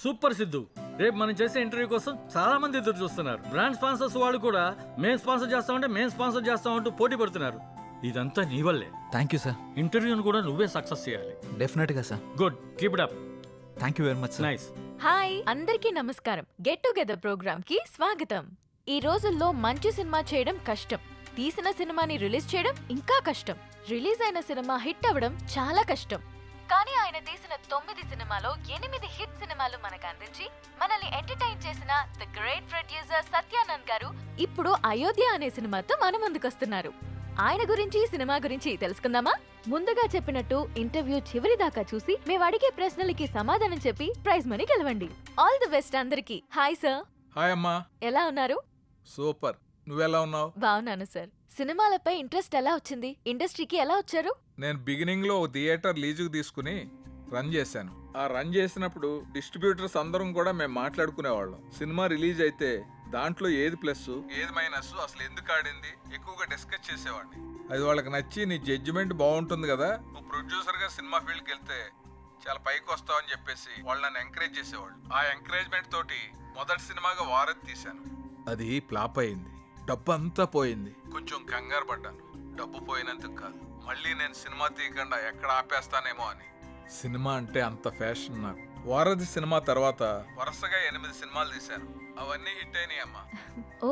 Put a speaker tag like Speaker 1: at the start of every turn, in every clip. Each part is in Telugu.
Speaker 1: సూపర్ సిద్ధు. రేపు మనం చేసే ఇంటర్వ్యూ కోసం చాలా మంది ఎదురు చూస్తున్నారు. బ్రాండ్ స్పాన్సర్స్ వాళ్ళు కూడా మేము స్పాన్సర్ చేస్తామంటే మేము స్పాన్సర్ చేస్తామంటూ పోటీ పడుతున్నారు. ఇదంతా నీ వల్లే.
Speaker 2: Thank you sir.
Speaker 1: ఇంటర్వ్యూను కూడా నువ్వే సక్సెస్ చేయాలి.
Speaker 2: డెఫినెట్గా sir.
Speaker 1: Good, keep it up.
Speaker 2: Thank you very much sir.
Speaker 1: Nice.
Speaker 3: Hi అందరికీ నమస్కారం. గెట్ టుగెదర్ ప్రోగ్రామ్ కి స్వాగతం. ఈ రోజుల్లో మంచి సినిమా చేయడం కష్టం, తీసిన సినిమాని రిలీజ్ చేయడం ఇంకా కష్టం, రిలీజ్ అయిన సినిమా హిట్ అవ్వడం చాలా కష్టం. కానీ ఆయన తీసిన 9 సినిమాలో 8 హిట్ సినిమాలు మనకు అందించి మనల్ని ఎంటర్టైన్ చేసిన ది గ్రేట్ ప్రొడ్యూసర్ సత్యానంద్ గారు ఇప్పుడు అయోధ్య అనే సినిమాతో మన ముందుకొస్తున్నారు. ఆయన గురించి సినిమా గురించి తెలుసుకుందామా? ముందుగా చెప్పినట్టు ఇంటర్వ్యూ చివరి దాకా చూసి మేము అడిగే ప్రశ్నలకి సమాధానం చెప్పి ప్రైజ్ మనీ గెలవండి. ఆల్ ది బెస్ట్ అందరికి. Hi sir.
Speaker 4: హాయ్ అమ్మా.
Speaker 3: ఎలా ఉన్నారు?
Speaker 4: సూపర్. నువ్వెలా ఉన్నావు?
Speaker 3: బాగున్నాను సార్. సినిమాలపై ఇంట్రెస్ట్ ఎలా వచ్చింది? ఇండస్ట్రీకి ఎలా వచ్చారు?
Speaker 4: నేను బిగినింగ్ లో థియేటర్ లీజుకు తీసుకుని రన్ చేశాను. ఆ రన్ చేసినప్పుడు డిస్ట్రిబ్యూటర్స్ అందరం కూడా మేము మాట్లాడుకునేవాళ్ళం. సినిమా రిలీజ్ అయితే దాంట్లో ఏది ప్లస్ ఏది మైనస్ అసలు ఎందుకు ఆడింది ఎక్కువగా డిస్కస్ చేసేవాడిని. అది వాళ్ళకి నచ్చి నీ జడ్జిమెంట్ బాగుంటుంది కదా, నువ్వు ప్రొడ్యూసర్ గా సినిమా ఫీల్డ్కి వెళ్తే చాలా పైకి వస్తావు అని చెప్పేసి వాళ్ళు నన్ను ఎంకరేజ్ చేసేవాళ్ళు. ఆ ఎంకరేజ్మెంట్ తోటి మొదటి సినిమాగా వారధి తీశాను. అది ఫ్లాప్ అయింది, డబ్బు అంతా పోయింది. కొంచెం కంగారు పడ్డాను, డబ్బు పోయినందుకు కాదు, మళ్ళీ నేను సినిమా తీయకుండా ఎక్కడ ఆపేస్తానేమో అని. సినిమా అంటే అంత ఫ్యాషన్ నాకు. వారధి సినిమా తర్వాత వరుసగా 8 సినిమాలు తీశాను. అవన్నీ హిట్ అయినాయి అమ్మా.
Speaker 3: ఓ,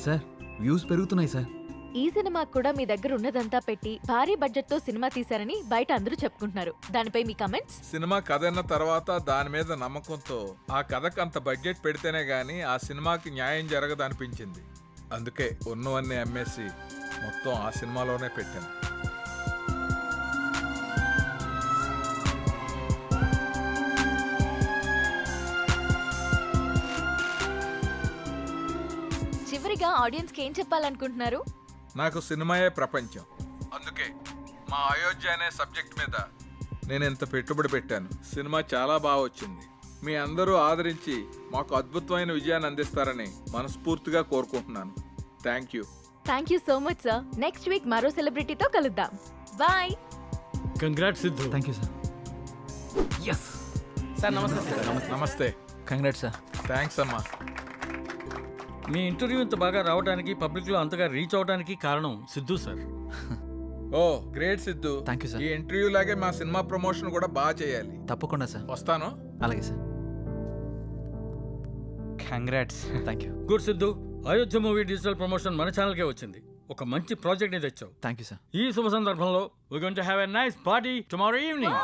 Speaker 2: సార్ వ్యూస్ పెరుగుతున్నాయి సార్.
Speaker 3: ఈ సినిమా కూడా మీ దగ్గర ఉన్నదంతా పెట్టి భారీ బడ్జెట్ తో సినిమా తీశారని బయట అందరూ చెప్పుకుంటున్నారు. దానిపై మీ కమెంట్స్?
Speaker 4: సినిమా కథ అన్న తర్వాత దాని మీద నమ్మకంతో ఆ కథకు అంత బడ్జెట్ పెడితేనే గానీ ఆ సినిమాకి న్యాయం జరగదనిపించింది. అందుకే ఉన్నవన్నీ అమ్మేసి మొత్తం ఆ సినిమాలోనే పెట్టాను.
Speaker 3: చివరిగా ఆడియన్స్ కి ఏం చెప్పాలనుకుంటున్నారు?
Speaker 4: నాకు సినిమాయే ప్రపంచం. అందుకే మా అయోధ్య అనే సబ్జెక్ట్ మీద నేను ఎంత పెట్టుబడి పెట్టాను. సినిమా చాలా బాగా వచ్చింది. మీ అందరూ ఆదరించి మాకు అద్భుతమైన విజయాన్ని అందిస్తారని మనస్ఫూర్తిగా కోరుకుంటున్నాను. Thank you.
Speaker 3: Thank you so much sir. Next week మరో సెలబ్రిటీతో కలుద్దాం. Bye.
Speaker 1: Congrats Siddhu.
Speaker 2: Thank you sir. Yes
Speaker 5: sir నమస్తే సార్.
Speaker 4: నమస్తే.
Speaker 2: Congrats sir.
Speaker 4: థ్యాంక్స్ అమ్మా.
Speaker 1: మీ ఇంటర్వ్యూ ఇంత బాగా రావడానికి, పబ్లిక్ లో అంతగా రీచ్ అవడానికి కారణం Siddhu sir.
Speaker 4: Oh great Siddhu.
Speaker 2: Thank you sir.
Speaker 4: ఈ ఇంటర్వ్యూ లాగే మా సినిమా ప్రమోషన్ కూడా బాగా చేయాలి.
Speaker 2: తప్పకుండా సార్.
Speaker 4: వస్తాను.
Speaker 2: అలాగే sir.
Speaker 5: Congrats.
Speaker 2: Thank you.
Speaker 1: Good Siddhu. Ayodhya movie digital promotion మన ఛానల్కే వచ్చింది. ఒక మంచి ప్రాజెక్ట్ ని తెచ్చావు.
Speaker 2: Thank you sir.
Speaker 1: ఈ శుభ సందర్భంలో we're going to have a nice party tomorrow evening.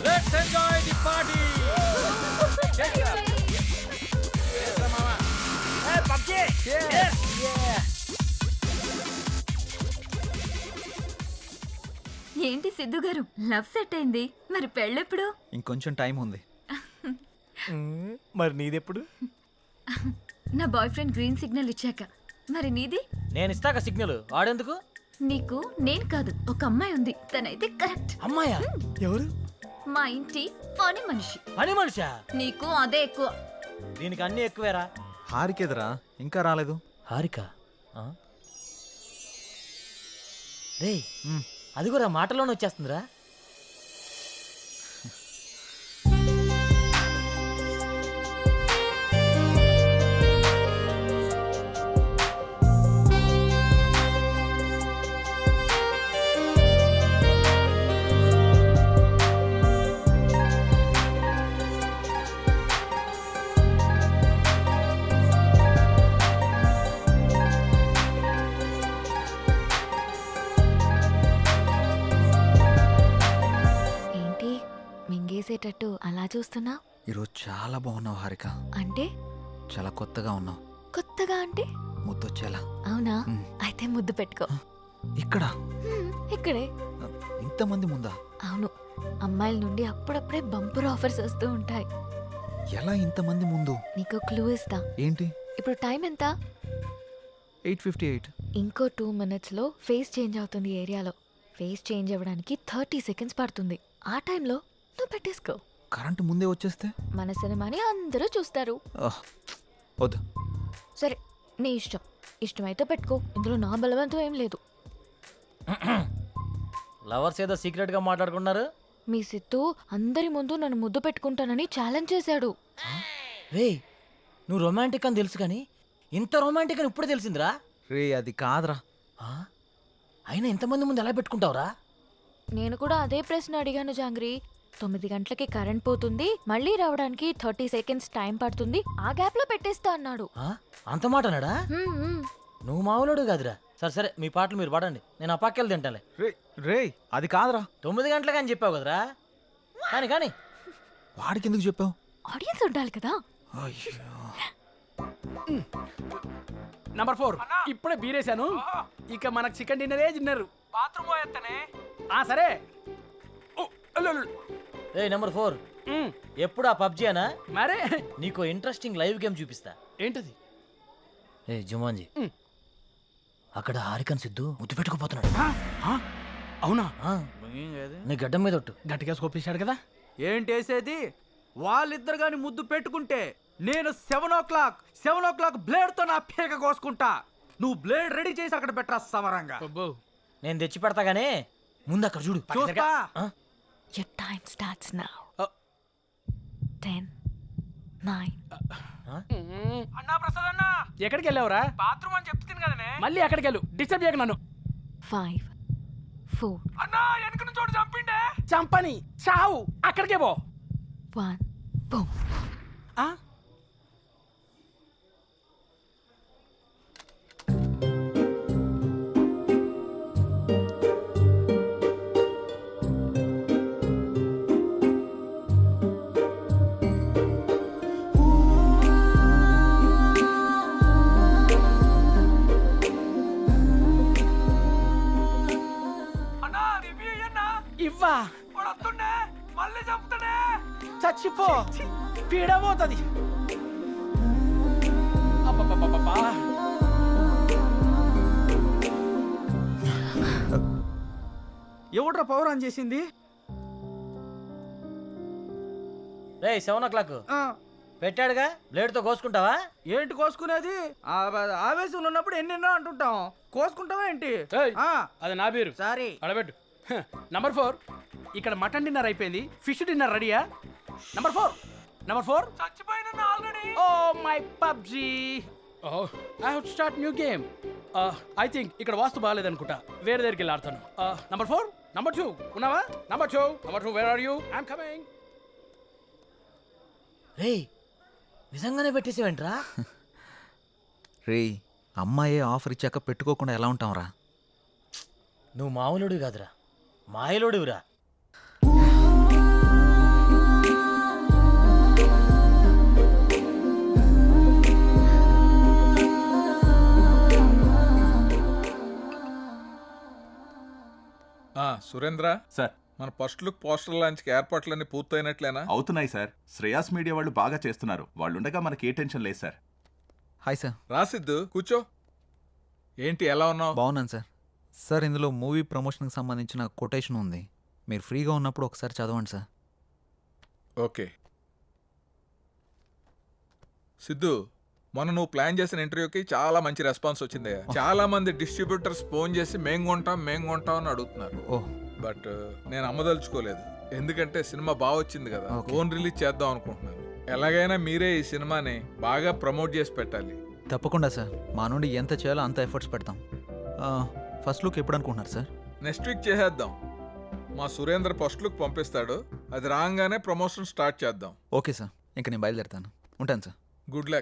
Speaker 1: Let's enjoy the party.
Speaker 6: ఏంటి సిద్ధు గారు, లవ్ సెట్ అయింది, మరి పెళ్ళెప్పుడు?
Speaker 2: ఇంకొంచెం టైం ఉంది.
Speaker 5: మరి నీదెప్పుడు?
Speaker 6: నా బాయ్ ఫ్రెండ్ గ్రీన్ సిగ్నల్ ఇచ్చాక. మరి నీది?
Speaker 5: నేను ఇస్తాక సిగ్నల్ ఆడేందుకు?
Speaker 6: నీకు నేను కాదు, ఒక అమ్మాయి ఉంది, తనైతే కరెక్ట్.
Speaker 5: అమ్మాయా? ఎవరు?
Speaker 6: మా ఇంటి పని మనిషి.
Speaker 5: పని మనిషా?
Speaker 6: నీకు అదే ఎక్కువ.
Speaker 5: దీనికి అన్ని ఎక్కువేరా.
Speaker 2: హారికేదరా ఇంకా రాలేదు?
Speaker 5: హారిక రే, అది కూడా మాటలోనే వచ్చేస్తుందిరా.
Speaker 3: మింగేసేటట్టు అలా చూస్తున్నా?
Speaker 2: ఈరోజు చాలా బాగున్నావు హారిక.
Speaker 3: అంటే?
Speaker 2: చాలా కొత్తగా ఉన్నావు.
Speaker 3: కొత్తగా అంటే?
Speaker 2: ముద్దొచ్చేలా.
Speaker 3: అవునా? అయితే ముద్దు పెట్టుకో.
Speaker 2: ఇక్కడ?
Speaker 3: ఇక్కడే.
Speaker 2: ఇంతమంది ముందా?
Speaker 3: అవును, అమ్మాయిల నుండి అప్పుడప్పుడే బంపర్ ఆఫర్స్ వస్తూ ఉంటాయి.
Speaker 2: ఎలా ఇంతమంది ముందు?
Speaker 3: నీకు క్లూ ఇస్తా.
Speaker 2: ఏంటి?
Speaker 3: ఇప్పుడు టైం ఎంత?
Speaker 2: 8:58.
Speaker 3: ఇంకో 2 minutes లో ఫేస్ చేంజ్ అవుతుంది ఏరియాలో. ఫేస్ చేంజ్ అవ్వడానికి 30 seconds పడుతుంది. ఆ టైంలో నువ్వు పెట్టేసుకో.
Speaker 2: కరెంటు ముందే వచ్చేస్తే?
Speaker 3: మన సినిమాని అందరూ చూస్తారు.
Speaker 2: వద్దు.
Speaker 3: సరే నీ ఇష్టం. ఇష్టమైతే పెట్టుకో, ఇందులో నా బలవంతం ఏం లేదు.
Speaker 5: లవర్స్ ఏదో సీక్రెట్ గా మాట్లాడుకున్నారు.
Speaker 3: మీ సిత్తు అందరి ముందు నన్ను ముద్దు పెట్టుకుంటానని ఛాలెంజ్ చేశాడు.
Speaker 5: రే నువ్వు రొమాంటిక్ అని తెలుసు కానీ ఇంత రొమాంటిక్ అని ఇప్పుడు తెలిసిందిరా.
Speaker 2: రే అది కాదురా.
Speaker 5: ఆ? అయినా ఇంతమంది ముందు ఎలా పెట్టుకుంటావురా?
Speaker 3: నేను కూడా అదే ప్రశ్న అడిగాను జాంగ్రీ. 9 గంటలకి కరెంట్ పోతుంది, మళ్ళీ రావడానికి 30 సెకండ్స్ టైం పడుతుంది, ఆ గ్యాప్ లో పెట్టేస్తా అన్నాడు.
Speaker 5: ఆ? అంత మాట అన్నాడా?
Speaker 3: హ్మ్, హ్మ్.
Speaker 5: నువ్వు మామూలుడు కాదురా. సరే సరే మీ పాటలు మీరు పాడండి, నేను ఆ పక్కెళ్ళి తింటాలే.
Speaker 2: రే రే అది కాదురా.
Speaker 5: 9 గంటలకు అని చెప్పావు కదరా. కానీ కానీ
Speaker 2: వాడికి ఎందుకు చెప్పావు?
Speaker 3: ఆడియన్స్ ఉండాలి కదా.
Speaker 7: నంబర్ 4 ఇప్పుడే బీరేశాను. ఇక మనకు చికెన్ డిన్నరే తిన్నారు. బాత్రూమ్ పోయేస్తానే. సరే. ఓ, అల్లు, అల్లు.
Speaker 5: రే నెంబర్ 4
Speaker 7: ఉమ్,
Speaker 5: ఎప్పుడు ఆ పబ్జీ అనా?
Speaker 7: మరే
Speaker 5: నీకు ఇంట్రెస్టింగ్ లైవ్ గేమ్ చూపిస్తా.
Speaker 7: ఏంటది?
Speaker 5: ఏ జుమాన్జీ,
Speaker 7: ఉమ్.
Speaker 5: అక్కడ హారికన్ సిద్ధు ముద్దు పెట్టుకుపోతున్నాడు.
Speaker 7: అవునా?
Speaker 5: ఆ, నీ గడ్డం మీద ఒట్టు.
Speaker 7: గట్టిగా స్కోపేశాడు కదా.
Speaker 8: ఏంటేసేది? వాళ్ళిద్దరు గాని ముద్దు పెట్టుకుంటే నేను 7 o'clock బ్లేడ్ తో నా పీక కోసుకుంటా. నువ్వు బ్లేడ్ రెడీ చేసి అక్కడ పెట్టరా సమరంగా.
Speaker 7: అబ్బో.
Speaker 5: నేను తెచ్చి పెడతా గానీ ముందు అక్కడ చూడు.
Speaker 8: చూస్తా.
Speaker 5: ఆ?
Speaker 3: Your time starts now.
Speaker 7: Oh.
Speaker 3: 10, 9.
Speaker 8: అన్నా ప్రసాద్ అన్నా,
Speaker 7: ఎక్కడికి వెళ్ళావురా?
Speaker 8: బాత్రూమ్ అని చెప్తుంది కదనే.
Speaker 7: మళ్ళీ ఎక్కడికి వెళ్ళు, డిస్టర్బ్ చేయకు నన్ను.
Speaker 3: 5, 4,
Speaker 8: అన్నా వెనక నుంచి చోటు చంపిండే.
Speaker 7: చంపని చావు, అక్కడికే పో.
Speaker 3: 1, boom.
Speaker 7: ఆ?
Speaker 8: అన్నా రివ్యూ అన్నా.
Speaker 7: ఇవ్వా
Speaker 8: వాడు వస్తుండే మళ్ళీ చంపుతాడే.
Speaker 7: చచ్చిపో, పీడబోతుంది. అబ్బబ్బబ్బబ్బా.
Speaker 8: ఎవడ్రా పవర్ ఆన్ చేసింది?
Speaker 5: రే 7 o'clock పెట్టాడుగా, బ్లేడ్ తో కోసుకుంటావా?
Speaker 8: ఏంటి కోసుకునేది? ఆవేశంలో ఉన్నప్పుడు ఎన్నెన్నో అంటుంటాం. కోసుకుంటావా ఏంటి?
Speaker 7: ఏయ్, అది నా పేరు.
Speaker 8: సారీ.
Speaker 7: అడబెట్టు. నంబర్ 4 ఇక్కడ మటన్ డిన్నర్ అయిపోయింది, ఫిష్ డిన్నర్ రెడీయా? నంబర్ 4
Speaker 8: చచ్చిపోయిన already.
Speaker 7: Oh my PUBG. Oh I have to start new game. I think ఇక్కడ వాస్తు బాగాలేదనుకుంటా, వేరే దగ్గరికి వెళ్ళి ఆడతాను. నంబర్ 4 నంబర్ 2 ఉన్నావా? Number 2 where are you? I'm coming.
Speaker 5: రే నిజంగానే పెట్టేసేవేంట్రా?
Speaker 2: రే అమ్మాయే ఆఫర్ ఇచ్చాక పెట్టుకోకుండా ఎలా ఉంటాంరా?
Speaker 5: నువ్వు మామూలుడు కాదురా, మాయలోడివిరా.
Speaker 4: సురేంద్ర
Speaker 9: సార్
Speaker 4: మన ఫస్ట్ లుక్ పోస్టర్ లాంచ్కి ఏర్పాట్లన్నీ పూర్తయినట్లేనా?
Speaker 9: అవుతున్నాయి సార్. శ్రేయాస్ మీడియా వాళ్ళు బాగా చేస్తున్నారు. వాళ్ళుండగా మనకి ఏ టెన్షన్ లేదు సార్.
Speaker 2: Hi sir.
Speaker 4: రాసిద్దు కూర్చో. ఏంటి ఎలా ఉన్నావు?
Speaker 2: బాగున్నాను సార్. సార్ ఇందులో మూవీ ప్రమోషన్కి సంబంధించిన కొటేషన్ ఉంది, మీరు ఫ్రీగా ఉన్నప్పుడు ఒకసారి చదవండి సార్.
Speaker 4: ఓకే. సిద్ధు, మొన్న నువ్వు ప్లాన్ చేసిన ఇంటర్వ్యూకి చాలా మంచి రెస్పాన్స్ వచ్చింది. చాలా మంది డిస్ట్రిబ్యూటర్స్ ఫోన్ చేసి మేం కొంటాం అని అడుగుతున్నారు.
Speaker 2: ఓహ్
Speaker 4: బట్ నేను అమ్మదలుచుకోలేదు, ఎందుకంటే సినిమా బాగా వచ్చింది కదా,
Speaker 2: Okay.
Speaker 4: ఫోన్ రిలీజ్ చేద్దాం అనుకుంటున్నాను. ఎలాగైనా మీరే ఈ సినిమాని బాగా ప్రమోట్ చేసి పెట్టాలి.
Speaker 2: తప్పకుండా సార్, మా నుండి ఎంత చేయాలో అంత ఎఫర్ట్స్ పెడతాం. ఫస్ట్ లుక్ ఎప్పుడు అనుకుంటున్నారు సార్?
Speaker 4: నెక్స్ట్ వీక్ చేసేద్దాం. మా సురేంద్ర ఫస్ట్ లుక్ పంపిస్తాడు, అది రాగానే ప్రమోషన్ స్టార్ట్ చేద్దాం.
Speaker 2: ఓకే సార్, ఇంక నేను బయలుదేరుతాను. ఉంటాను సార్.
Speaker 4: Good luck.